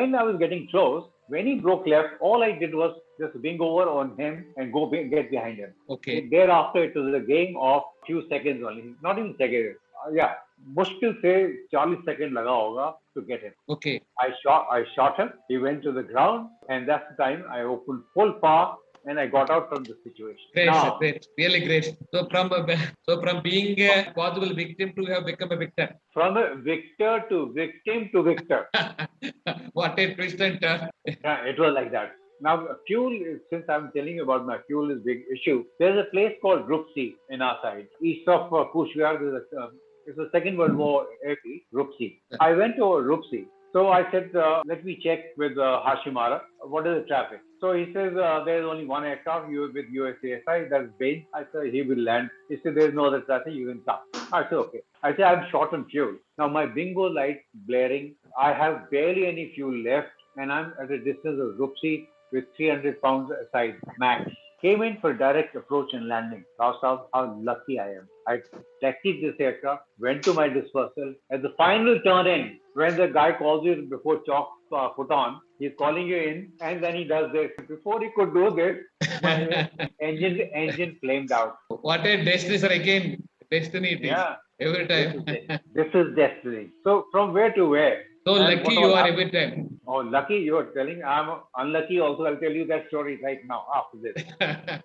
When I was getting close, when he broke left, all I did was just wing over on him and go get behind him. Okay. Thereafter, it was a game of few seconds only, not even seconds. Yeah, मुश्किल से 40 seconds लगा होगा to get him. Okay. I shot him. He went to the ground, and that's the time I opened full power and I got out from the situation. Great, now, sir, great, really great. So from being a possible victim to have become a victor. From a victor to victim to victor. What a twist and turn. Yeah, it was like that. Now, fuel, since I'm telling you about my fuel is big issue, there's a place called VrC in our side. East of Kushwar, it's a Second World War airfield, VrC. I went to VrC. So I said, let me check with Hashimara, what is the traffic? So he says, there's only one aircraft with USASI, that's Bain. I said, he will land. He said, there's no other traffic, you can come. I said, okay. I said, I'm short on fuel. Now my bingo light blaring. I have barely any fuel left, and I'm at a distance of VrC with 300 pounds aside, max. Came in for direct approach and landing. How lucky I am. I taxied this aircraft, went to my dispersal. At the final turn in, when the guy calls you before chalk put on, he's calling you in, and then he does this. Before he could do this, my engine flamed out. What a destiny, sir. Again, destiny it is. Yeah. Every time. This is destiny. So from where to where? So and lucky you are every time. Oh, lucky you are telling. I'm unlucky also. I'll tell you that story right now after this.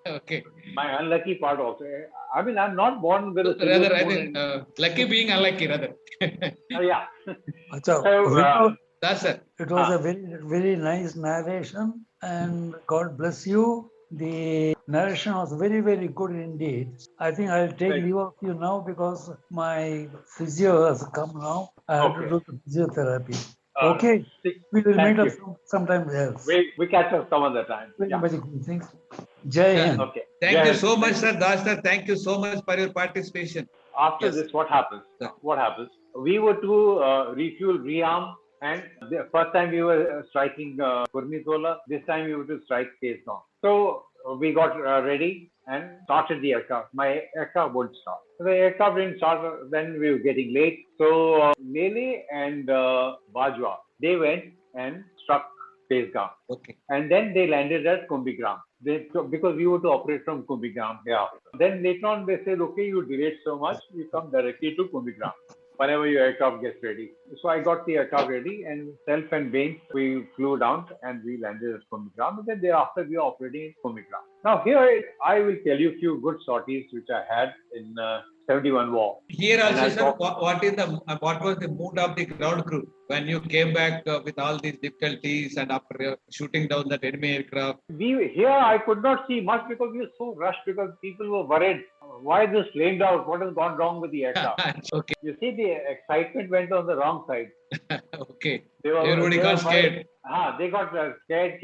Okay. My unlucky part also. I mean, I'm not born with a rather, I think lucky being unlucky rather. Yeah. So, that's it. It was a very, very nice narration, and God bless you. The narration was very, very good indeed. I think I'll take leave of you now because my physio has come now. I have to do the physiotherapy. Okay, we will meet up sometime else. We catch up some other time. Very good. Thanks. Jai Hind. Okay. Thank you so much, sir. Das sir, thank you so much for your participation. After this, what happens? What happens? We were to refuel, rearm, and the first time we were striking Kurmitola. This time we were to strike Kesong. So we got ready and started the aircraft. My aircraft wouldn't start. So the aircraft didn't start. Then we were getting late. So Lele and Bajwa, they went and struck Pesgaon. Okay. And then they landed at Kumbhigram. Because we were to operate from Kumbhigram. Yeah. Then later on they said, okay, you delayed so much, you come directly to Kumbhigram whenever your aircraft gets ready. So I got the aircraft ready, and self and Bain, we flew down and we landed at Kumbhigram. And then thereafter we were operating in Kumbhigram. Now here I will tell you a few good sorties which I had in 71 war. Here also, sir, what was the mood of the ground crew when you came back with all these difficulties and after shooting down that enemy aircraft? Here I could not see much because we were so rushed because people were worried. Why this flamed out? What has gone wrong with the aircraft? Okay. You see, the excitement went on the wrong side. Okay. Everybody got scared. They got scared.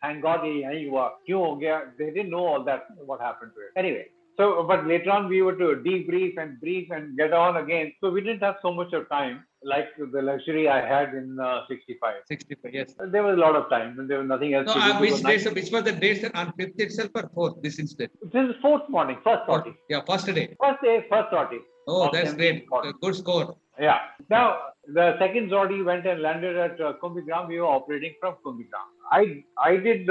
Thank God, they didn't know all that, what happened to it. Anyway. So, but later on we were to debrief and brief and get on again. So we didn't have so much of time like the luxury I had in 65. 65, yes. There was a lot of time and there was nothing else to do. Which was the date, sir? On 5th itself or 4th, this incident? This is first sortie. Yeah, first day. First sortie. Oh, that's great. Good score. Yeah. Now, the second sortie went and landed at Kumbhigram. We were operating from Kumbhigram. I did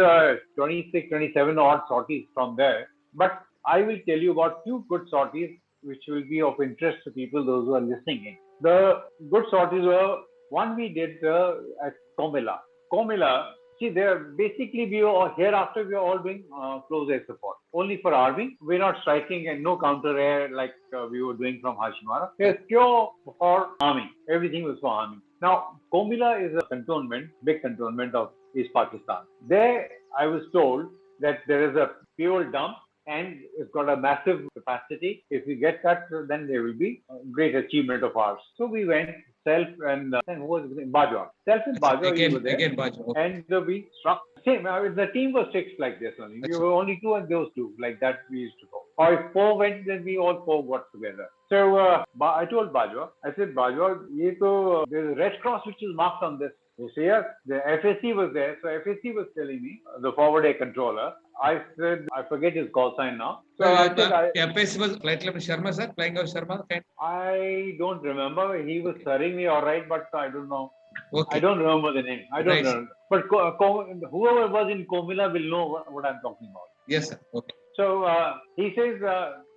26, 27 odd sorties from there. But I will tell you about few good sorties which will be of interest to people, those who are listening in. The good sorties were, one we did at Komila. Komila, see, basically we were hereafter we are all doing close air support. Only for army, we're not striking and no counter air like we were doing from Hashimara. It's pure for army. Everything was for army. Now, Komila is a cantonment, big cantonment of East Pakistan. There, I was told that there is a fuel dump and it's got a massive capacity. If we get that, then there will be a great achievement of ours. So we went, self and who was it? Bajwa. Self and Bajwa, we were there. Again Bajwa. Okay. And we struck. Same, the team was fixed like this only. We were only two and those two. Like that we used to go. Or if four went, then we all four got together. So I told Bajwa, I said, Bajwa, there's a Red Cross which is marked on this. You see, the FAC was there. So FAC was telling me, the forward air controller. I said, I forget his call sign now. So FAC was Flight Level Sharma, sir, flying over Sharma? I don't remember. He was serving me all right, but I don't know. Okay. I don't remember the name. I don't Right. know. But whoever was in Komila will know what I'm talking about. Yes, sir. Okay. So he says,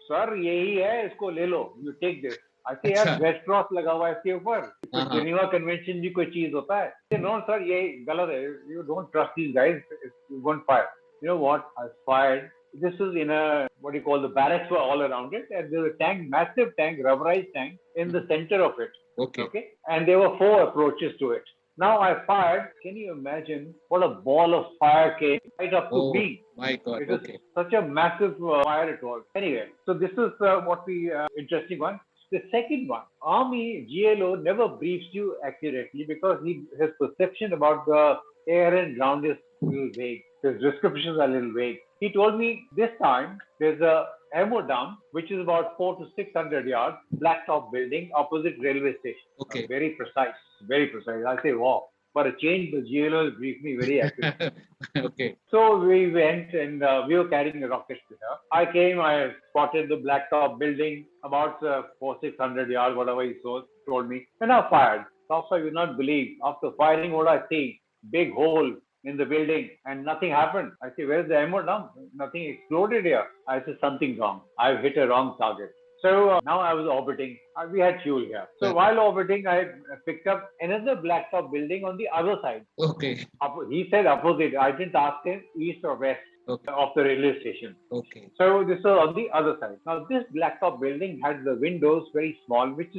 sir, यही है, इसको ले लो. You take this. I say, यार अच्छा. Red Cross लगा हुआ है इसके ऊपर. हाँ, हाँ. Geneva Convention भी कोई चीज होता है. I say, no, sir, ये गलत है. You don't trust these guys. You won't fire. You know what? I fired. This was in a, what do you call, the barracks were all around it, and there was a tank, massive tank, rubberized tank in the center of it. Okay. Okay. And there were 4 approaches to it. Now I fired. Can you imagine what a ball of fire came right up to Oh me? my God. It was Okay. such a massive fire it was. Anyway, so this is what the interesting one. The second one, Army GLO never briefs you accurately because his perception about the air and ground is a little vague. His descriptions are a little vague. He told me this time there's a ammo dump which is about 400 to 600 yards, blacktop building opposite railway station. Okay. Very precise, very precise. I say, wow. For a change, the GLO briefed me very accurately. Okay. So we went and we were carrying a rocket to her. I came, I spotted the blacktop building about 400-600 yards, whatever he told me, and I fired. Also, you will not believe, after firing what I see, big hole in the building and nothing happened. I say, where's the ammo dump? Nothing exploded here. I said, something wrong. I've hit a wrong target. So now I was orbiting. We had fuel here. So while orbiting, I picked up another blacktop building on the other side. Okay. He said opposite. I didn't ask him east or west of the railway station. Okay. So this was on the other side. Now this blacktop building had the windows very small, which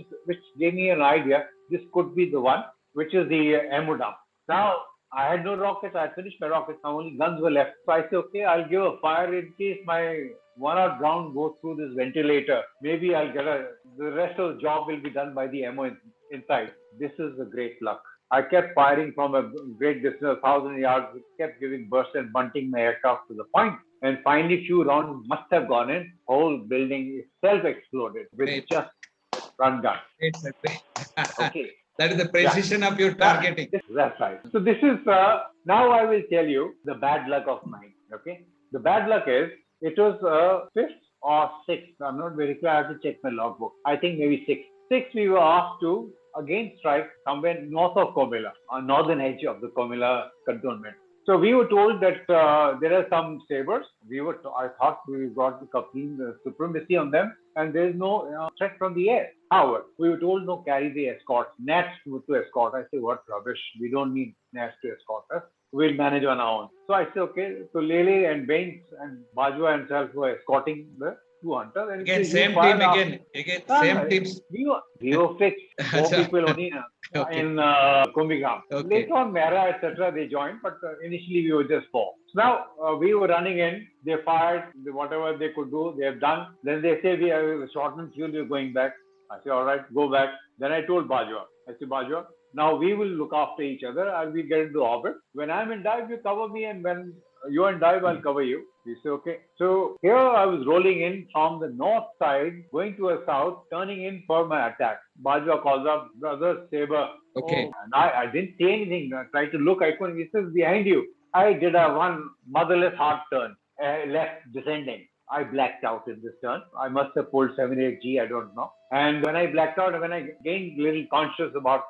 gave me an idea. This could be the one, which is the ammo dump. Now I had no rockets. I had finished my rockets. Now only guns were left. So I said, okay, I'll give a fire in case my one-out round goes through this ventilator. Maybe I'll get the rest of the job will be done by the ammo inside. This is a great luck. I kept firing from a great distance, 1,000 yards. It kept giving bursts and bunting my aircraft to the point. And finally, few rounds must have gone in. Whole building itself exploded with just run gun. It's a great. Okay. That is the precision of your targeting. That's right. So this is, now I will tell you the bad luck of mine. Okay. The bad luck is, it was 5th or 6th. I'm not very clear. I have to check my logbook. I think maybe 6th. 6th, we were asked to again strike somewhere north of Komila, on northern edge of the Komila cantonment. So we were told that there are some sabres. I thought we got the complete supremacy on them, and there is no threat from the air. However, we were told no carry the escort, NATs to escort. I say, what rubbish? We don't need NATs to escort us. We'll manage on our own. So I said, okay. So Lele and Baines and Bajwa himself were escorting the 2 hunters. And Again, same team again. Same teams. We were fixed. 4 people only in Kumbigram. Okay. Later on, Mera, etc., they joined, but initially we were just 4. So now we were running in. They fired whatever they could do. They have done. Then they say we have shortened fuel. We're going back. I say, all right, go back. Then I told Bajwa. I said, Bajwa, now we will look after each other and we get into orbit. When I'm in dive, you cover me, and when you're in dive, I'll cover you. He said, okay. So here I was rolling in from the north side, going to a south, turning in for my attack. Bajwa calls up, brother, Sabre. Okay. Oh, and I didn't say anything. I tried to look. I couldn't. He says, behind you. I did a one motherless hard turn, left descending. I blacked out in this turn. I must have pulled 78G, I don't know. And when I blacked out, when I gained a little conscious about,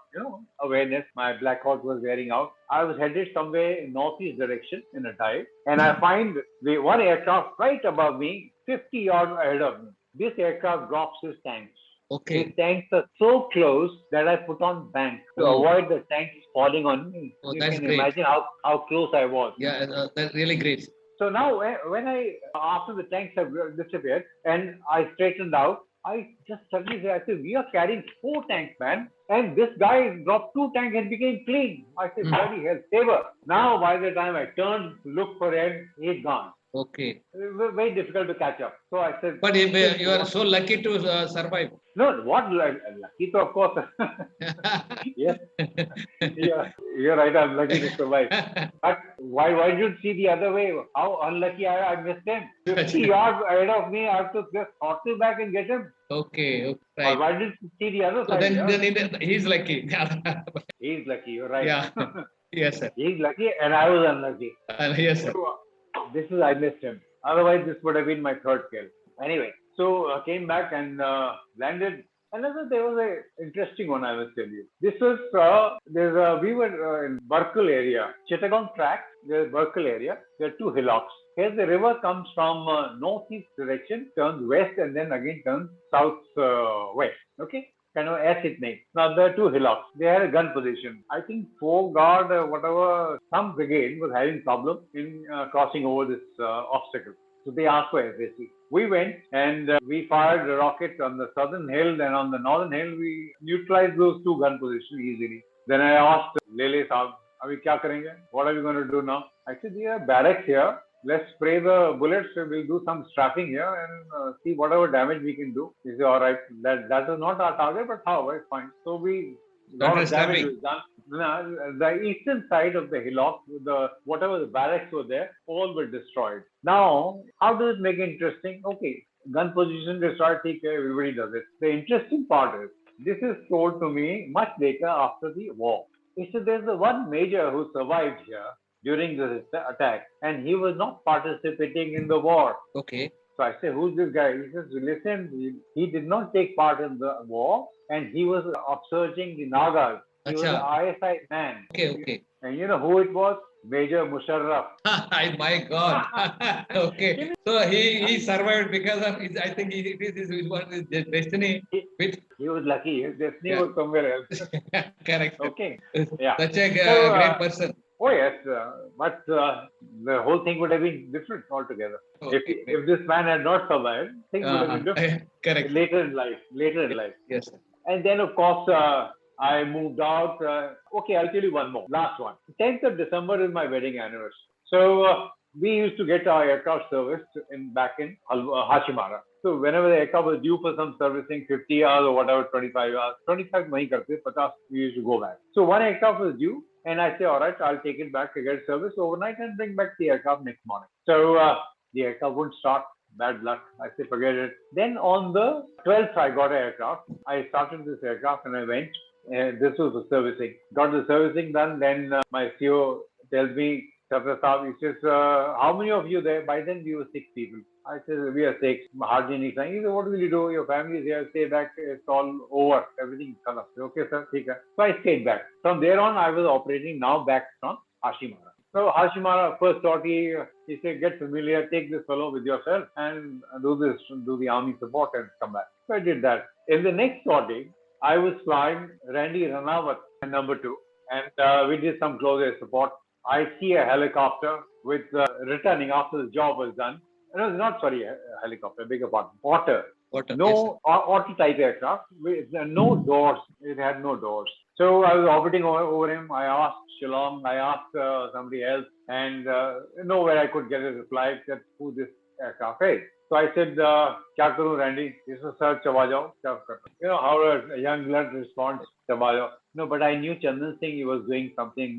awareness, my blackout was wearing out. I was headed somewhere in northeast direction in a dive. And I find the one aircraft right above me, 50 yards ahead of me. This aircraft drops his tanks. Okay. His tanks are so close that I put on bank to avoid the tanks falling on me. Oh, you that's can great. imagine how close I was. Yeah, that's really great. So now when after the tanks have disappeared and I straightened out, I just suddenly said, we are carrying 4 tanks, man. And this guy dropped 2 tanks and became clean. I said, bloody hell, Sabre. Now by the time I turned to look for him, he's gone. Okay. It was very difficult to catch up. So I said, but you are so lucky to survive. No, what lucky to, of course. Yes. You're right, I'm lucky to survive. But why did you see the other way? How unlucky I missed him. 50 yards ahead of me, I have to just hustle back and get him. Okay, right. Why did you see the other So side? then he's lucky. He's lucky, you're right. Yeah. Yes, sir. He's lucky and I was unlucky. Yes, sir. So, I missed him. Otherwise, this would have been my 3rd kill. Anyway, so came back and landed Another, there was a interesting one I must tell you. This was we were in Burkle area, Chittagong track. There's Burkle area. There are two hillocks. Here the river comes from northeast direction, turns west, and then again turns south west. Okay, kind of as it makes. Now there are two hillocks. They had a gun position. I think four guard, whatever, some brigade was having problem in crossing over this obstacle. So they asked for VrC. We went and we fired a rocket on the southern hill, and on the northern hill we neutralized those two gun positions easily. Then I asked Lele Saab, "Abhi kya karenge? What are we going to do now?" I said, "We have barracks here. Let's spray the bullets. We'll do some strapping here and see whatever damage we can do." He said, "All right, that is not our target, but however, it's fine." So we lot of damage was done. The eastern side of the hillock, whatever the barracks were there, all were destroyed. Now, how does it make it interesting? Okay, gun position destroyed, everybody does it. The interesting part is, this is told to me much later after the war. He said there's the one major who survived here during this attack, and he was not participating in the war. Okay. So I say, "Who's this guy?" He says, "Listen, he did not take part in the war, and he was upsurging the Nagas. He was an ISI man." Okay. And you know who it was? Major Musharraf. My God. Okay. So he survived because of his, I think it is his destiny. He was lucky. His destiny was somewhere else. Correct. Okay. Yeah. Such a great person. Oh yes, but the whole thing would have been different altogether. Okay. If this man had not survived, things would have been different. Correct. Later in life. Yes. Sir. And then of course I moved out. Okay, I'll tell you one more. Last one. 10th of December is my wedding anniversary. So we used to get our aircraft serviced back in Hashimara. So whenever the aircraft was due for some servicing, 50 hours or whatever, 25 hours, 25 nahi karte, 50 we used to go back. So one aircraft was due, and I say, "All right, I'll take it back to get service overnight and bring back the aircraft next morning." So the aircraft wouldn't start. Bad luck. I say, "Forget it." Then on the 12th, I got an aircraft. I started this aircraft and I went. This was the servicing. Got the servicing done. Then my CEO tells me, "Sabres Saab," he says, "How many of you there?" By then we were 6 people. I said, "We are 6. Hardly any time." He said, "What will you do? Your family is here. Stay back. It's all over. Everything is done." "Okay, sir. Okay." So I stayed back. From there on, I was operating now back from Hashimara. So Hashimara, first sortie, he said, "Get familiar. Take this fellow with yourself and do the army support and come back." So I did that. In the next sortie, I was flying Randy Ranawat, number 2, and we did some close air support. I see a helicopter with returning after the job was done. No, not sorry, a helicopter, beg your pardon. Otter. No, Otter type aircraft with no doors. It had no doors. So I was orbiting over him. I asked Shillong, I asked somebody else, and nowhere I could get a reply that who this aircraft is. So I said, "Kya karu, Randy?" He said, "Sir, chaba jao." You know how a young blood responds, "Chaba jao." No, but I knew Chandan Singh, he was doing something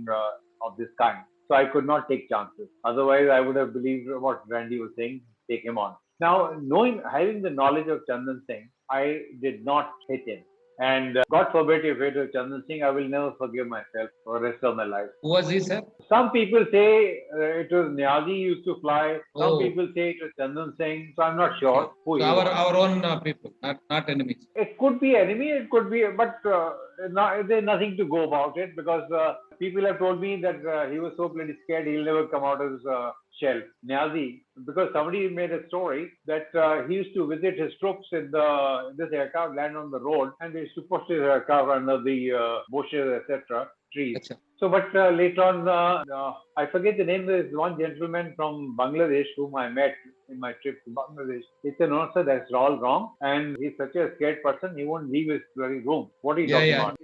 of this kind. So I could not take chances. Otherwise, I would have believed what Randy was saying, take him on. Now, having the knowledge of Chandan Singh, I did not hit him. And God forbid if it was Chandan Singh, I will never forgive myself for the rest of my life. Who was he, sir? Some people say it was Niazi used to fly. Some people say it was Chandan Singh. So I'm not sure. So our own people, not enemies. It could be enemy. It could be, but there's nothing to go about it because people have told me that he was so bloody scared he'll never come out of his shell. Niazi, because somebody made a story that he used to visit his troops in this aircraft, land on the road, and they used to push his aircraft under the bushes, etc., trees. Achha. So, but later on, I forget the name. There is one gentleman from Bangladesh whom I met in my trip to Bangladesh. He said, "No, sir, that's all wrong. And he's such a scared person, he won't leave his bloody room." What are you talking about?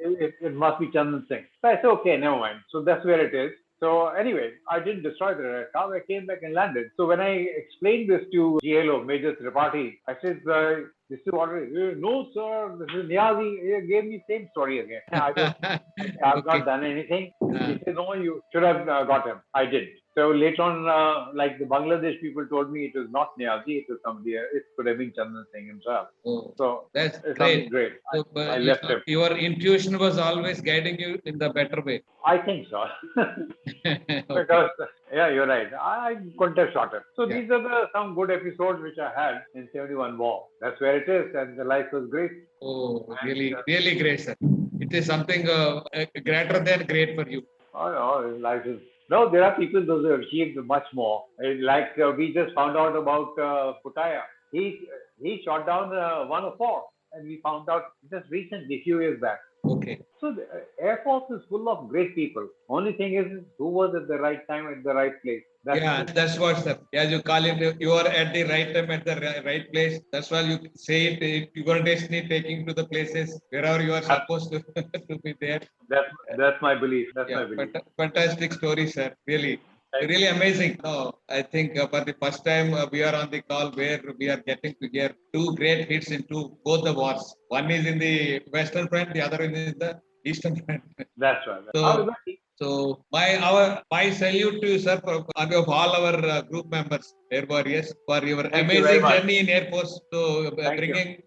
It must be Chandan Singh. So I said, "Okay, never mind." So that's where it is. So anyway, I didn't destroy the aircraft. I came back and landed. So when I explained this to GLO, Major Tripathi, I said, "This is what it is." "No, sir, this is Niazi." He gave me the same story again. I've not done anything. He said, "No, you should have got him." I did. So later on, like the Bangladesh people told me, it was not Niazi, it was somebody else. It could have been Chandan Singh himself. Oh, So that's it's great. something great. So, I left him. your intuition was always guiding you in the better way. I think so. Okay. Because, yeah, you're right. I couldn't have shot it. So Yeah. these are some good episodes which I had in 71 war. That's where it is, and the life was great. Oh, And, really, really great, sir. It is something greater than great for you. Oh, no, life is. No, there are people those who have achieved much more. Like we just found out about Putaya. He shot down 104, and we found out just recently, a few years back. Okay. So the Air Force is full of great people. Only thing is who was at the right time at the right place. That's what, sir. As you call it, you are at the right time at the right place. That's why you say it. Your destiny taking to the places wherever you are supposed to, to be there. That's my belief. That's my belief. Fantastic story, sir. Really. Really amazing. No, I think for the first time we are on the call where we are getting to hear two great hits into both the wars. One is in the Western Front, the other one is the Eastern Front. That's right. So my salute to you, sir, on behalf of all our group members, Air Warriors, for your amazing journey in Air Force to bringing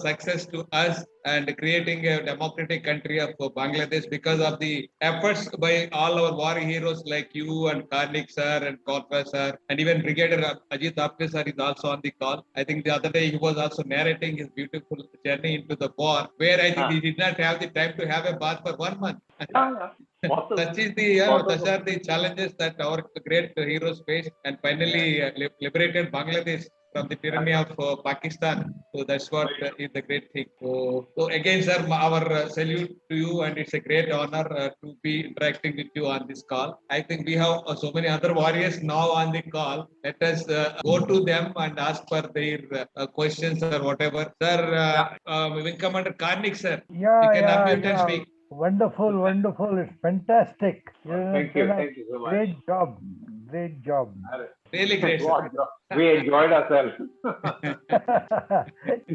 success to us and creating a democratic country of Bangladesh because of the efforts by all our war heroes like you and Karnik sir and Korpa sir and even Brigadier Ajit Apte sir is also on the call. I think the other day he was also narrating his beautiful journey into the war where I think he did not have the time to have a bath for 1 month. Such are the challenges that our great heroes faced and finally liberated Bangladesh from the tyranny of Pakistan. So that's what is the great thing. So again, sir, our salute to you, and it's a great honor to be interacting with you on this call. I think we have so many other warriors now on the call. Let us go to them and ask for their questions or whatever. Sir, Wing Commander Karnik, sir, you can unmute and speak. Wonderful, wonderful. It's fantastic. Thank you so much. Great job. Great job. Really great. We enjoyed ourselves.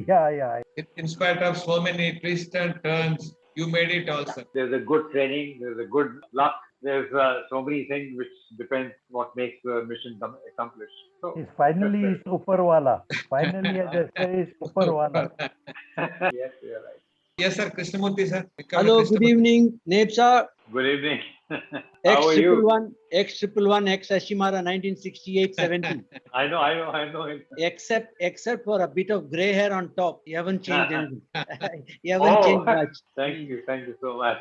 Yeah. In spite of so many twists and turns, you made it also. There's a good training, there's a good luck, there's so many things which depends what makes the mission accomplished. So, it's finally Superwala. Finally, as I say, it's Superwala. Yes, you're right. Yes, sir. Krishnamurthy, sir. Hello, good evening, Neb sir. Good evening. How are you? X111, X Hashimara, 1968-70. I know him. Except for a bit of grey hair on top, you haven't changed anything. You haven't changed much. Thank you so much.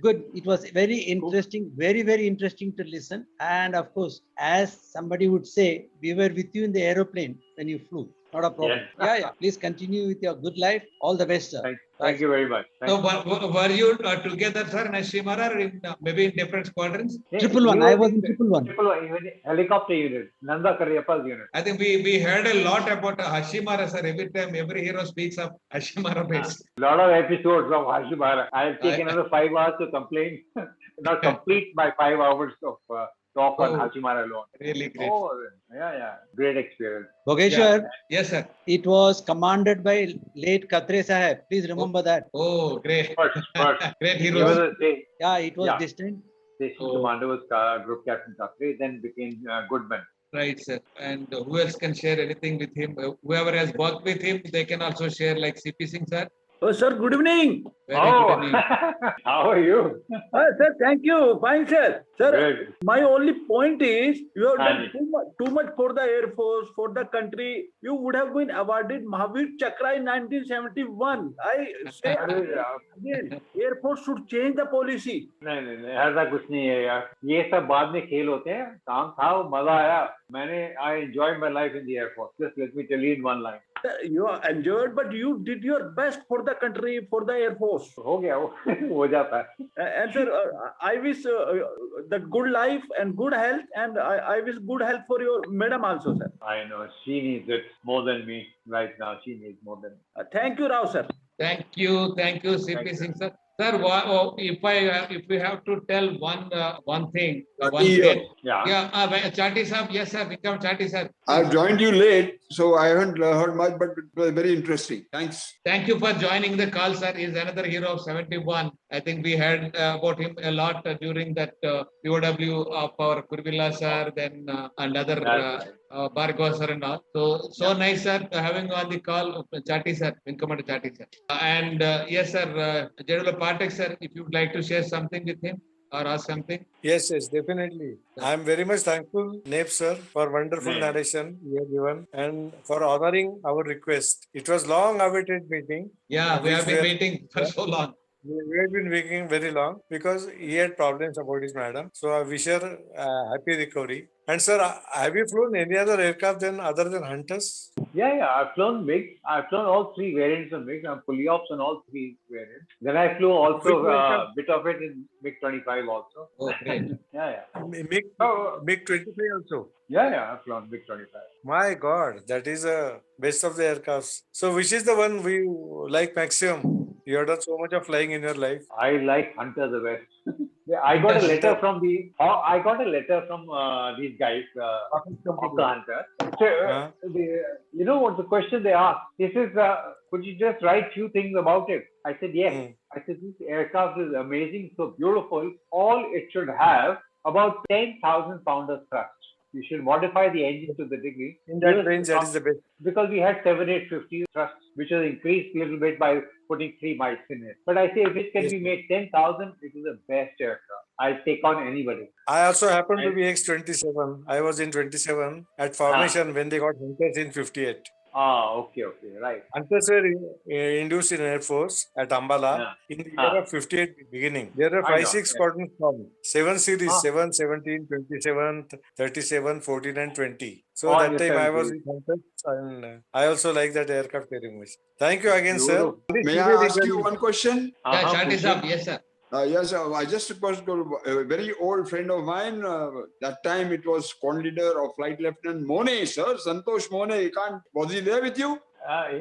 Good. It was very interesting, very interesting to listen. And of course, as somebody would say, we were with you in the aeroplane when you flew. Not a problem. Yes. Yeah. Please continue with your good life. All the best, sir. Thank you very much. So, were you together, sir, in Hashimara, or in, maybe in different squadrons? 111. I was in 111. Helicopter unit, Nanda Karyappa's unit. I think we heard a lot about Hashimara, sir. Every time, every hero speaks of Hashimara base. A lot of episodes of Hashimara. I'll take another 5 hours to complain. Not complete my 5 hours of talk on Hashimara alone. Really great. Great experience. Bogeshwar. Yes, sir. It was commanded by late Katre Sahib. Please remember that. Oh, great. First. Great hero. It was distant. Station commander was Group Captain Katre, then became Goodman. Right, sir. And who else can share anything with him? Whoever has worked with him, they can also share, like CP Singh, sir. Oh, sir, good evening. Very good evening. How are you? Sir, thank you. Fine, sir. Sir, Good. my only point is you have done too much for the Air Force, for the country. You would have been awarded Mahavir Chakra in 1971. I say again, Air Force should change the policy. नहीं ऐसा कुछ नहीं है यार ये सब बाद में खेल होते हैं काम था मजा आया I enjoyed my life in the Air Force. Just let me tell you in one line. You enjoyed, but you did your best for the country, for the Air Force. हो गया हो जाता है. And sir, I wish that good life and good health, and I wish good health for your madam also, sir. I know she needs it more than me right now. She needs more than me. Thank you, Rao, sir. Thank you, CP Singh, sir. Sir, if we have to tell one thing, one Yeah. great. Yeah. Chati Sahab, yes sir, become Chati sir. I've joined you late, so I haven't heard much, but it was very interesting. Thanks. Thank you for joining the call, sir. He's another hero of 71. I think we heard about him a lot during that POW of our Kurvilla sir, then and other Bhargav sir and all. So nice, sir, having on the call, Chati sir, Commander Chati sir. And yes, sir, General Patek sir, if you'd like to share something with him or ask something. Yes, definitely. I am very much thankful, Neb sir, for wonderful narration you have given and for honoring our request. It was long-awaited meeting. Yeah, we have been waiting for so long. We have been waiting very long because he had problems about his madam. So I wish her happy recovery. And sir, have you flown any other aircraft other than Hunters? Yeah. I've flown MiG. I've flown all three variants of MiG. I'm fully ops on all three variants. Then I flew also a bit of it in MiG-25 also. Oh, great. Yeah. MiG-25 also? Yeah. I've flown MiG-25. My God, that is a best of the aircrafts. So which is the one we like maximum? You have done so much of flying in your life. I like Hunter the best. I got a letter from these guys, of the Hunter. So, you know what the question they asked? He says, could you just write few things about it? I said, yes. I said, this aircraft is amazing, so beautiful. All it should have about 10,000 pounds of thrust. You should modify the engine to the degree. In that range, that is the best. Because we had 7,850 thrust, which was increased a little bit by putting 3 mics in it. But I say if it can be made 10,000, it is the best aircraft. I'll take on anybody. I also happened to be X-27. I was in 27 at formation when they got Hunters in 58. Okay, right. Hunters were induced in Air Force at Ambala in the year of 58 beginning. There are 5-6 squadrons formed. 7 series, 7, 17, 27, 37, 14 and 20. So that time I was with Hunters and I also like that aircraft very much. Thank you again, sir. May I ask you one question? Yeah, Chati Sahab, yes, sir. Yes, I just was a very old friend of mine. That time it was squadron leader of Flight Lieutenant Mone, sir. Santosh Mone. Was he there with you?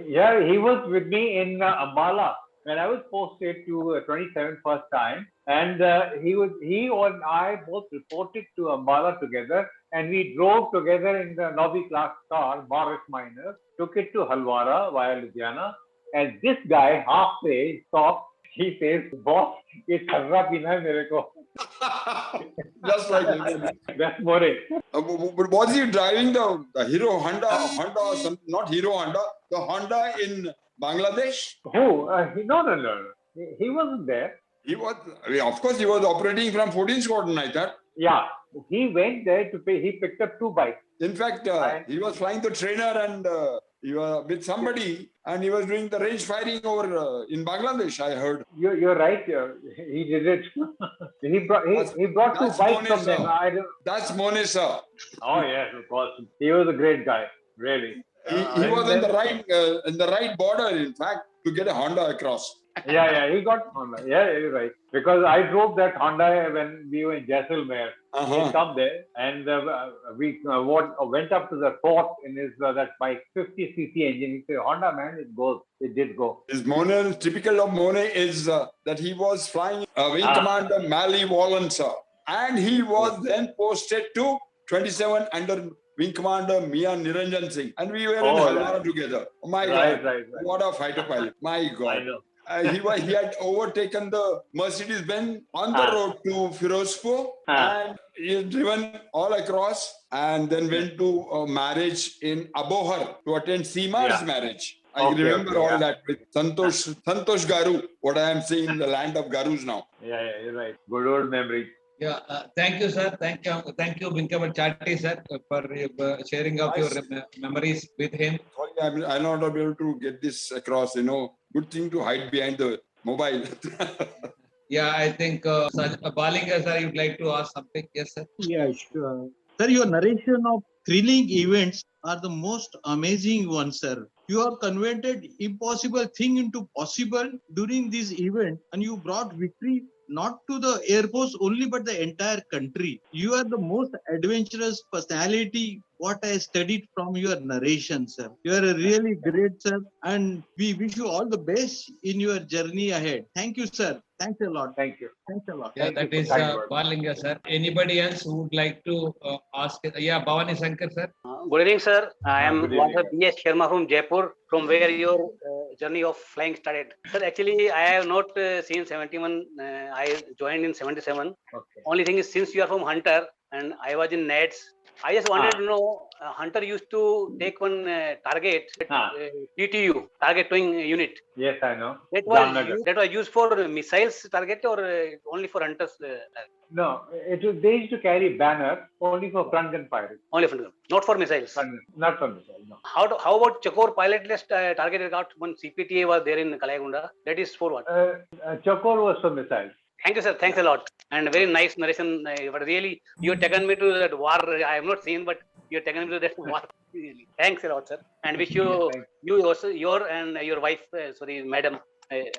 Yeah, he was with me in Ambala when I was posted to 27 first time. And he and I both reported to Ambala together. And we drove together in the Nobby class car, Morris Minor, took it to Halwara via Ludhiana. And this guy halfway stopped. He says, boss, it's kharra pina hai mere ko. Just like him. That's More. But was he driving the Hero Honda, not Hero Honda, the Honda in Bangladesh? Who? No. He wasn't there. He was, of course, he was operating from 14 Squadron, I thought. Yeah, he went there to pay. He picked up 2 bikes. In fact, he was flying the trainer and he was with somebody and he was doing the range firing over in Bangladesh, I heard. You're right. He did it. he brought 2 bikes from them. That's Mone, sir. Oh, yes, of course. He was a great guy, really. He was in the right border, in fact, to get a Honda across. Yeah, he got Honda. Yeah, you're right. Because I drove that Honda when we were in Jaisalmer. He come there and we went up to the fort in his that bike, 50cc engine. He said, Honda, man, it goes. It did go. Typical of Mone is that he was flying Wing Commander Mali Wallen, sir. And he was then posted to 27 under Wing Commander Mia Niranjan Singh. And we were in Halwara together. Oh my God. Right. What a fighter pilot. My God. I know. He had overtaken the Mercedes-Benz on the road to Firozpur and he had driven all across and then went to a marriage in Abohar to attend Seema's marriage. I remember all that with Santosh Garu, what I am saying, the land of Garus now. Yeah, you're right. Good old memory. Yeah, thank you, sir. Thank you, Commander Chati, sir, for sharing of your memories with him. Sorry, I'll not be able to get this across, Good thing to hide behind the mobile. Yeah, I think Balinga, sir, you'd like to ask something? Yes, sir. Yeah, sure. Sir, your narration of thrilling events are the most amazing ones, sir. You have converted impossible thing into possible during this event and you brought victory not to the Air Force only, but the entire country. You are the most adventurous personality what I studied from your narration, sir. You are a really great, sir. And we wish you all the best in your journey ahead. Thank you, sir. Thanks a lot. Thank you. Thanks a lot. Yeah, Thank you that for is kind words. Balinga, sir. Anybody else who would like to ask? Yeah, Bhavani Shankar, sir. Good evening, sir. I am good evening. B.S. Sharma from Jaipur, from where your journey of flying started. Sir, actually, I have not seen 71. I joined in 77. Okay. Only thing is, since you are from Hunter and I was in Neds, I just wanted to know, Hunter used to take one target, TTU, target towing unit. Yes, I know. That was used for missiles target or only for hunters? No, they used to carry banner only for front gun firing. Only for not for missiles. Not for missiles. No. How about Chakor pilotless target aircraft when CPTA was there in Kalayagunda? That is for what? Chakor was for missiles. Thank you, sir. Thanks a lot. And very nice narration. But really, you have taken me to that war. I have not seen, but you have taken me to that war. Really. Thanks a lot, sir. And wish you, your and your wife, madam,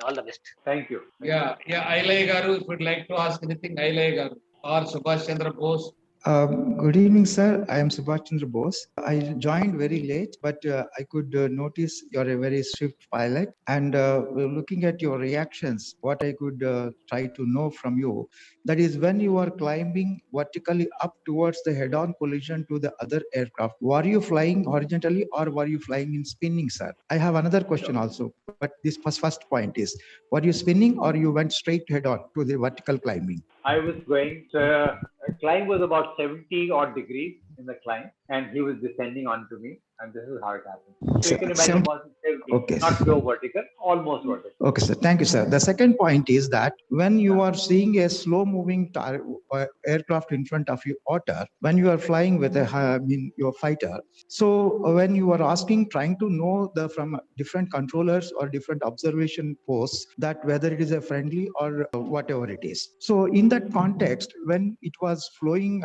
all the best. Thank you. Yeah, Ailay Garu, if you'd like to ask anything, Ailay Garu or Subhash Chandra Bose. Good evening, sir. I am Subhash Chandra Bose. I joined very late, but I could notice you're a very swift pilot. And looking at your reactions, what I could try to know from you, that is when you are climbing vertically up towards the head-on collision to the other aircraft, were you flying horizontally or were you flying in spinning, sir? I have another question also, but this first point is, were you spinning or you went straight head-on to the vertical climbing? I was going, climb was about 70 odd degrees in the climb, and he was descending onto me, and this is how it happened. So you can imagine about 70, okay. Not so vertical, almost vertical. Okay, sir. Thank you, sir. The second point is that when you are seeing a slow-moving aircraft in front of you, otter, when you are flying with your fighter, so when you are trying to know from different controllers or different observation posts that whether it is a friendly or whatever it is. So in that context, when it was flying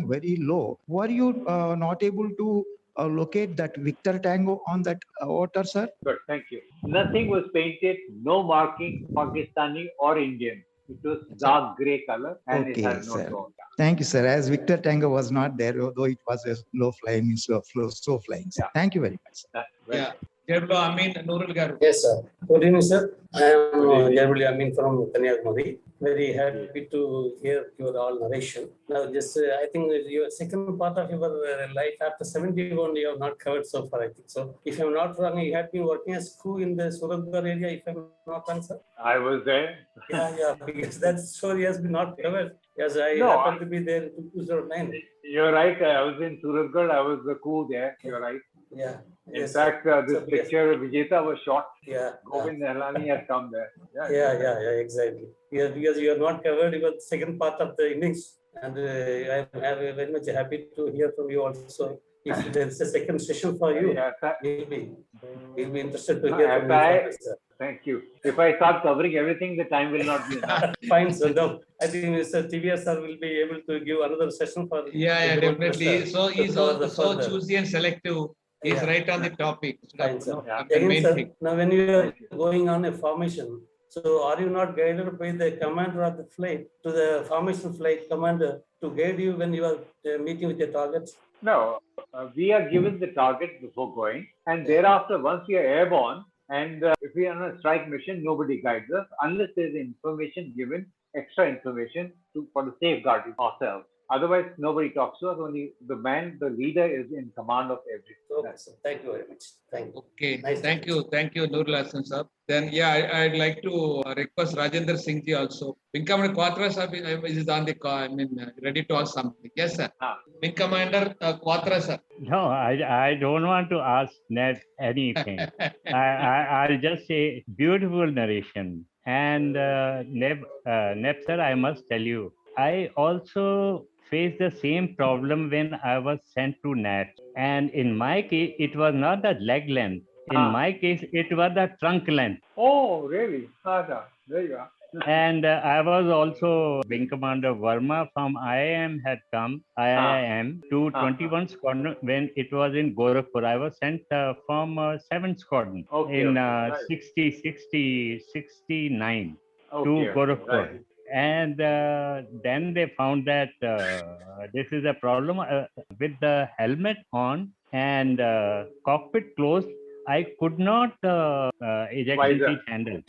very low, were you not able to locate that Victor Tango on that otter, sir? Good, thank you. Nothing was painted, no marking, Pakistani or Indian. It was dark grey color and it had no tone. Thank you, sir. As Victor Tango was not there, although it was a slow flying, slow flying. Sir. Yeah. Thank you very much. Yeah. Jeblo Amin Nurul Garu. Yes, sir. Good evening, sir. I am Jeblo Amin from Kanyakumari. Very happy to hear your all narration. Now, just I think your second part of your life after 71, you have not covered so far, I think. So, if I'm not wrong, you have been working as crew in the Suratgarh area, if I'm not wrong, sir? I was there. Yeah, because that story has been not covered. Yes, I happened to be there in 2009. You're right. I was in Suratgarh. I was the crew there. You're right. Yeah. In fact, this picture of Vijeta was shot. Yeah. Govind Nehlani had come there. Yeah, exactly. Yes, because you are not covered even the second part of the innings. And I am very much happy to hear from you also. If there is a second session for you, we'll be interested to hear from you. Thank you. If I start covering everything, the time will not be enough. Fine, sir. No, I think Mr. TVS sir will be able to give another session for. Yeah, definitely. So he's so choosy and selective. He's right on the topic. Fine, sir. Again, sir, now when you are going on a formation, so are you not guided by the commander of the flight to the formation flight commander to guide you when you are meeting with your targets? No, we are given the target before going, and thereafter, once we are airborne, and if we are on a strike mission, nobody guides us unless there is information given, extra information for the safeguarding ourselves. Otherwise, nobody talks to us. Only the leader is in command of everything. Okay, so thank you very much. Thank you. Okay, nice. Thank you, Nurul Hassan sir. Then, I'd like to request Rajendra Singh ji also. Wing Commander Quatra sir is on the call. Ready to ask something. Yes, sir. Wing Commander Quatra sir. No, I don't want to ask Neb anything. I'll just say beautiful narration. And Neb sir, I must tell you, I also faced the same problem when I was sent to NAT. And in my case, it was not the leg length. In my case, it was the trunk length. Oh, really? There you are. And I was also Wing Commander Verma from IIM had come, IIM, to 21 Squadron when it was in Gorakhpur. I was sent from 7th Squadron in 69 to Gorakhpur. Right. And then they found that this is a problem with the helmet on and cockpit closed. I could not ejection seat handle.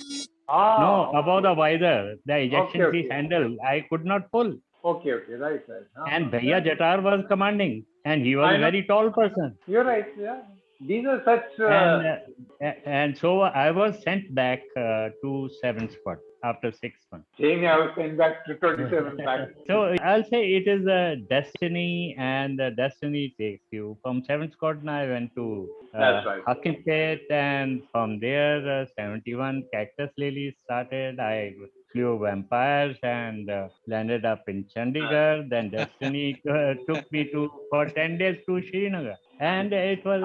No, above the visor, the ejection seat handle, I could not pull. Okay, right. And Bhaiya Jatar was commanding, and he was a very tall person. You're right, yeah. These are such... And so I was sent back to 7th Squad after 6 months. Same, I was sent back to 27 back. So I'll say it is a destiny, and destiny takes you. From 7th Squad, I went to Hakimpet, and from there, 71 Cactus Lilies started. I flew vampires and landed up in Chandigarh. Then destiny took me for 10 days to Srinagar. And it was,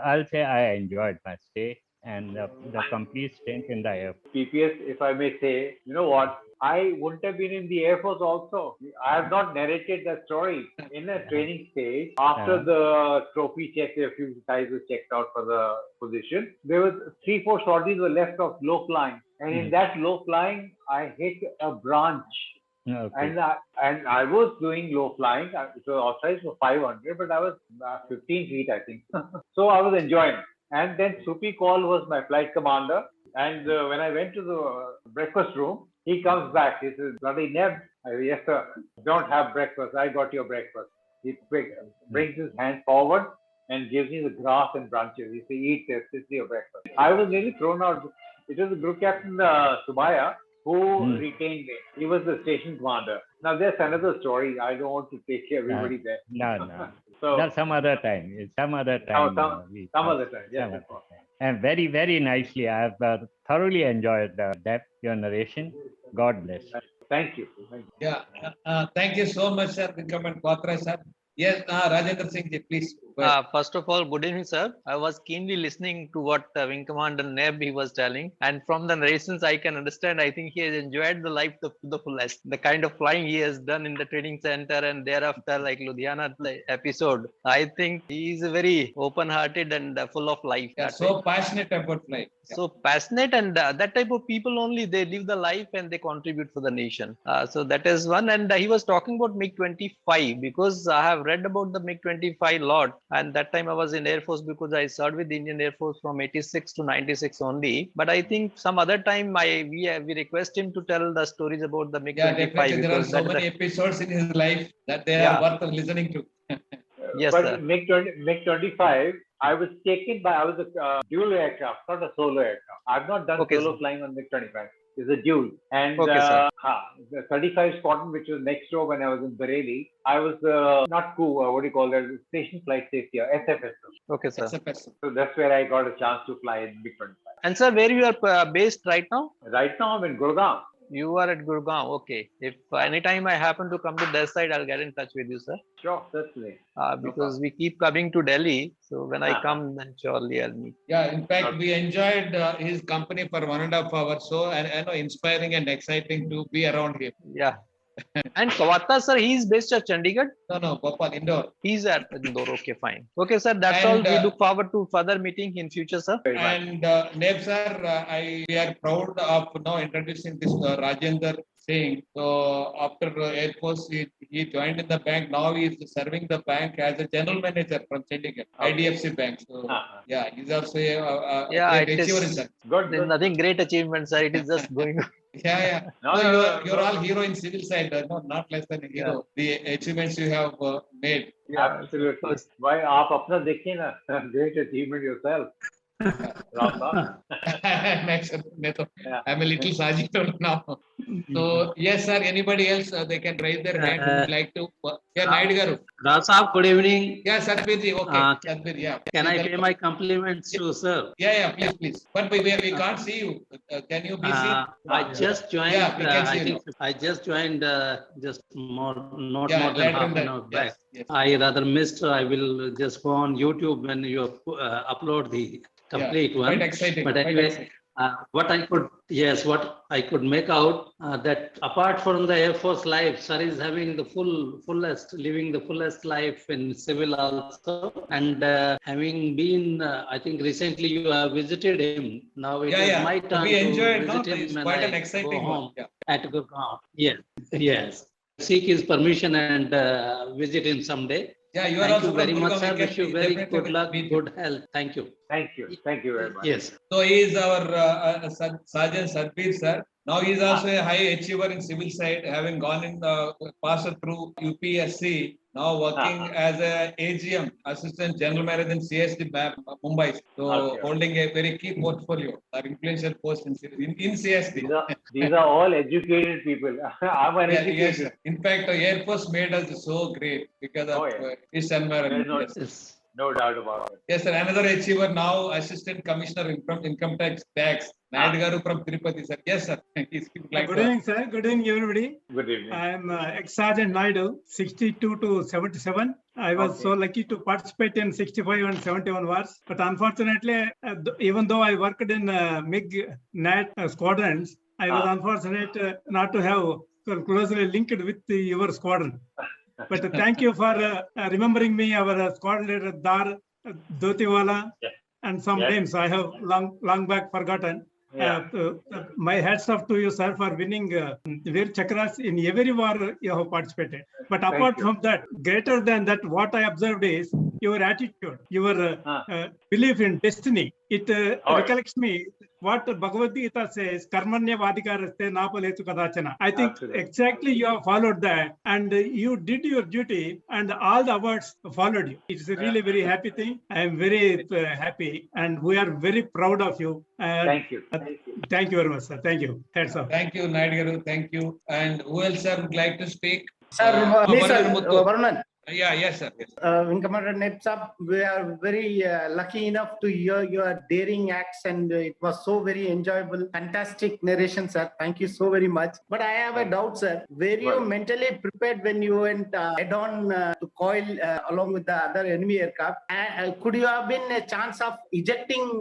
I'll say I enjoyed my stay and the complete stint in the Air Force. PPS, if I may say, you know what? I wouldn't have been in the Air Force also. I have not narrated that story. In a training stage, after the trophy check, a few guys were checked out for the position. There was 3-4 sorties were left of low flying. And in that low flying, I hit a branch. Okay. And I was doing low flying. It was authorized for 500, but I was 15 feet, I think. So I was enjoying. And then Supi Kaul was my flight commander. And when I went to the breakfast room, he comes back. He says, "Bloody Neb." "Yes, sir. Don't have breakfast. I got your breakfast." He brings his hand forward and gives me the grass and branches. He says, "Eat this. This is your breakfast." I was nearly thrown out. It was the group captain Subaya who retained me. He was the station commander. Now, there's another story. I don't want to take everybody there. No. So some other time. Some other time. Some other time. Yeah. And very, very nicely. I have thoroughly enjoyed your narration. God bless. Thank you. Yeah. Thank you so much, sir. Welcome Quatra, sir. Yes, Rajendra Singh ji, please. First of all, good evening, sir. I was keenly listening to what Wing Commander Neb he was telling, and from the narrations I can understand. I think he has enjoyed the life to the fullest. The kind of flying he has done in the training center and thereafter, like Ludhiana episode. I think he is very open-hearted and full of life. Yeah, so passionate about flying. Yeah. So passionate, and that type of people only they live the life and they contribute for the nation. So that is one. And he was talking about MiG-25 because I have read about the MiG-25 lot. And that time I was in Air Force because I served with the Indian Air Force from 86 to 96 only. But I think some other time we request him to tell the stories about the MiG-25. Yeah, definitely. There are so many episodes in his life that they are worth listening to. Yes, but MiG-25, I was a dual aircraft, not a solo aircraft. I've not done solo flying on MiG-25. It's a dual. And the 35 Squadron, which was next door when I was in Bareilly, I was station flight safety, SFS. Okay, sir. SFS. So that's where I got a chance to fly in MiG-25. And sir, where you are based right now? Right now, I'm in Gurgaon. You are at Gurgaon. Okay. If anytime I happen to come to that side, I'll get in touch with you, sir. Sure, certainly. Because we keep coming to Delhi. So when I come, then surely I'll meet. Yeah, in fact, we enjoyed his company for 1.5 hours. So, and inspiring and exciting to be around him. Yeah. And Kawata, sir, he is based at Chandigarh? No, Bhopal, Indore. He's at Indore. Okay, fine. Okay, sir, that's all. We look forward to further meeting in future, sir. And Neb, sir, we are proud of now introducing this Rajendra Singh. So after Air Force, he joined in the bank. Now he is serving the bank as a general manager from Chandigarh, IDFC Bank. So yeah, he's also a great achiever, sir. There's nothing great achievement, sir. It is just going on. Yeah. No, you're all hero in civil side, not less than a hero. The achievements you have made. Yeah, absolutely. Why, aap apna dekhiye na, great achievement yourself. I'm a little saji now. So yes, sir. Anybody else? They can raise their hand. Would like to? Yeah, Naidu garu. Raj Saab, good evening. Yeah, Satbir ji. Okay, Satbir. Yeah. Can I pay my compliments to sir? Yeah. Please. But we can't see you. Can you be seen? I just joined. Yeah, we can see you. I just joined not more than half an hour back. Yes. I rather missed. I will just go on YouTube when you upload the complete one. Quite exciting. But anyway, What I could make out that apart from the Air Force life, sir is having the living the fullest life in civil also. And having been, I think recently you have visited him. Now it is my turn We enjoyed, to visit him it's when quite an I exciting go home. one. At go home. Yes. Seek his permission and visit him someday. Yeah, you are Thank also you very from much, Gurgaon. sir. We Wish you can very definitely good luck, meet you. good health. Thank you. Thank you very much. Yes. So he is our Sergeant Satbir sir. Now he is also a high achiever in civil side, having gone in passed through UPSC. Now working as a AGM, Assistant General Manager in CSD Mumbai. So holding a very key portfolio or influential post in CSD. These are all educated people. I'm uneducated. Yes. In fact, Air Force made us so great because of his environment. No doubt about it. Yes, sir. Another achiever now, Assistant Commissioner from Income Tax. Nayad Garu from Tirupati, sir. Yes, sir. Good evening, sir. Good evening, everybody. Good evening. I am ex-Sergeant Naidu, 62 to 77. I was so lucky to participate in 65 and 71 wars. But unfortunately, even though I worked in MiG NAT squadrons, I was unfortunate not to have closely linked with your squadron. But thank you for remembering me, our squadron leader Dar Dhotiwala, and some names I have long back forgotten. My hats off to you, sir, for winning Veer Chakras in every war you have participated. But apart from that, greater than that, what I observed is your attitude, your belief in destiny. It recollects me what Bhagavad Gita says, Karmanya Vadikaraste Napaletu Kadachana. I think exactly you have followed that, and you did your duty, and all the awards followed you. It's a really very happy thing. I am very happy, and we are very proud of you. Thank you. Thank you very much, sir. Thank you. Heads off. Thank you, Nayad Garu. Thank you. And who else, sir, would like to speak? Varman. Yes, sir. Wing Commander Neb, we are very lucky enough to hear your daring acts, and it was so very enjoyable. Fantastic narration, sir. Thank you so very much. But I have a doubt, sir. Were you mentally prepared when you went head-on to coil along with the other enemy aircraft? Could you have been a chance of ejecting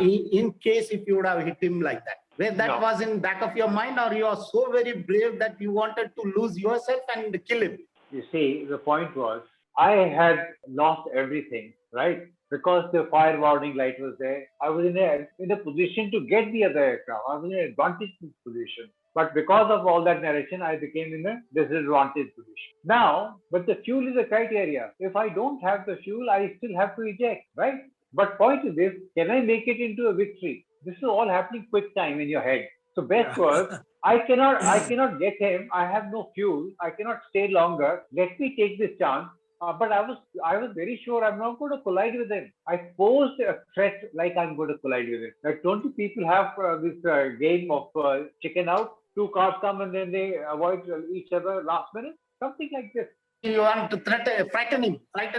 in case if you would have hit him like that? Where that was in back of your mind, or you are so very brave that you wanted to lose yourself and kill him? You see, the point was, I had lost everything, right? Because the fire warning light was there. I was in a position to get the other aircraft. I was in an advantage position. But because of all that narration, I became in a disadvantaged position. Now, but the fuel is a criteria. If I don't have the fuel, I still have to eject, right? But point is this, can I make it into a victory? This is all happening quick time in your head. So best was, I cannot get him. I have no fuel. I cannot stay longer. Let me take this chance. But I was very sure I'm not going to collide with him. I posed a threat like I'm going to collide with him. Like, don't you people have this game of chicken out? Two cars come and then they avoid each other last minute? Something like this. You want to frighten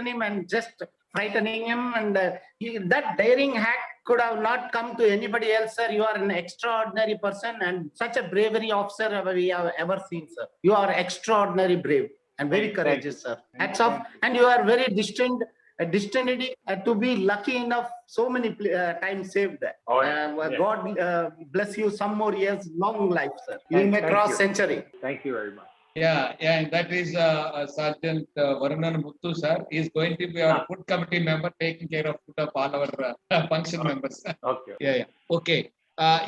him and just frightening him, and that daring hack could have not come to anybody else, sir. You are an extraordinary person and such a bravery officer we have ever seen, sir. You are extraordinary brave and very courageous, sir. Hats off. And you are very distinct to be lucky enough so many times saved that. God bless you some more years, long life, sir. You may cross century. Thank you very much. And that is Sergeant Varunan Muthu, sir. He is going to be our food committee member, taking care of food of all our function members. Okay. Okay.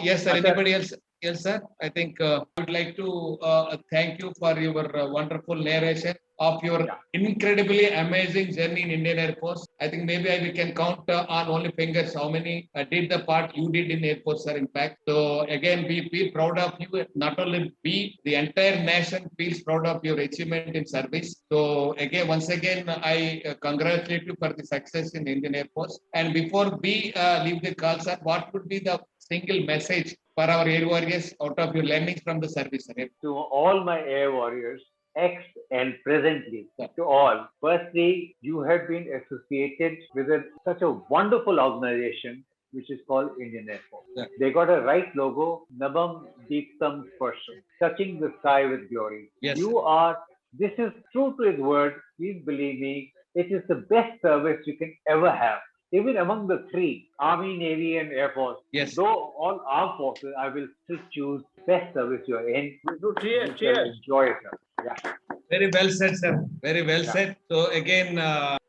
Yes, sir. Anybody else? Yes, sir. I think I would like to thank you for your wonderful narration of your incredibly amazing journey in Indian Air Force. I think maybe we can count on only fingers how many did the part you did in Air Force, sir, in fact. So again, we feel proud of you. Not only we, the entire nation feels proud of your achievement in service. So again, once again, I congratulate you for the success in Indian Air Force. And before we leave the call, sir, what would be the single message for our air warriors out of your learnings from the service, sir? To all my air warriors, ex and presently, to all. Firstly, you have been associated with such a wonderful organization which is called Indian Air Force. They got a right logo, Nabam Deeptam Person, touching the sky with glory. Yes. This is true to his word. Please believe me, it is the best service you can ever have. even among the three, Army, Navy, and Air Force, Yes. though all armed forces, I will still choose best service you're in. Cheers, You shall cheers. enjoy it, sir. Yeah. Very well said, sir. Very well Yeah. said. So again,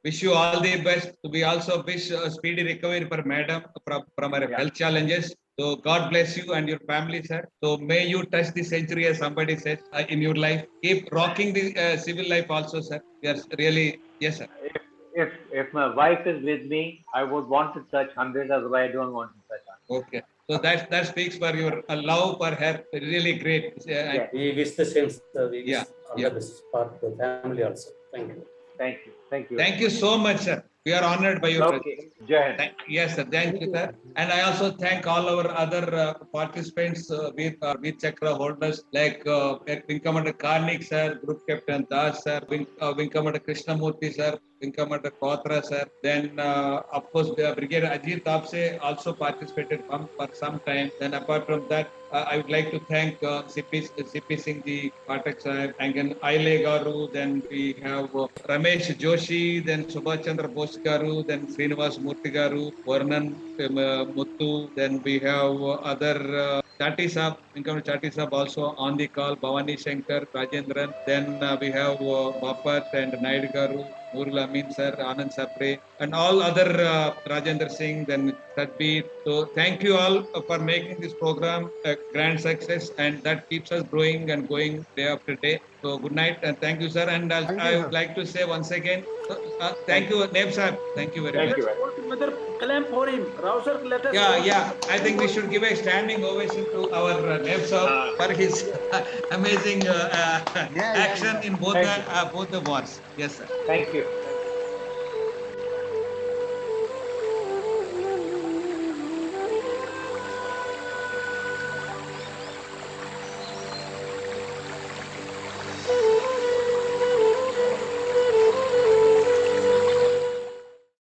wish you all the best. We also wish a speedy recovery for madam from her health challenges. So God bless you and your family, sir. So may you touch the century, as somebody said, in your life. Keep rocking the civil life also, sir. Yes, really, yes, sir. If my wife is with me, I would want to touch 100, otherwise I don't want to touch 100. Okay. So that speaks for your love for her. Really great. Yeah. We wish the same, sir. We wish Yeah, all yeah. the best for the family also. Thank you. Thank you. Thank you. Thank you so much, sir. We are honored by your presence. Okay. Jai Hind. Yes, sir. Thank you, sir. And I also thank all our other participants, with Chakra holders like Wing Commander Karnik, sir, Group Captain Das, sir, Wing Commander Krishnamurthy, sir, Wing Commander Kotra, sir. Then, of course, Brigadier Ajit Apse also participated for some time. Then, apart from that, I would like to thank CP Singh ji, Patak Sahib, and then Aile Garu. Then we have Ramesh Joshi, then Subhash Chandra Bose Garu, then Srinivas Murthy Garu, Varnan Muttu. Then we have other Chati Sahib, Income Chati Sahib also on the call, Bhavani Shankar, Rajendran. Then we have Bapat and Naid Garu, Nurul Amin sir, Anand Sapre, and all other Rajendra Singh, then Satbir. So thank you all for making this program a grand success, and that keeps us growing and going day after day. So good night and thank you, sir. And I would like to say once again, thank you, Neb sir. Thank you very much. Thank you. All together clap for him. Rao sir, let us. Yeah. I think we should give a standing ovation to our Neb sir for his amazing action in both the wars. Yes, sir. Thank you.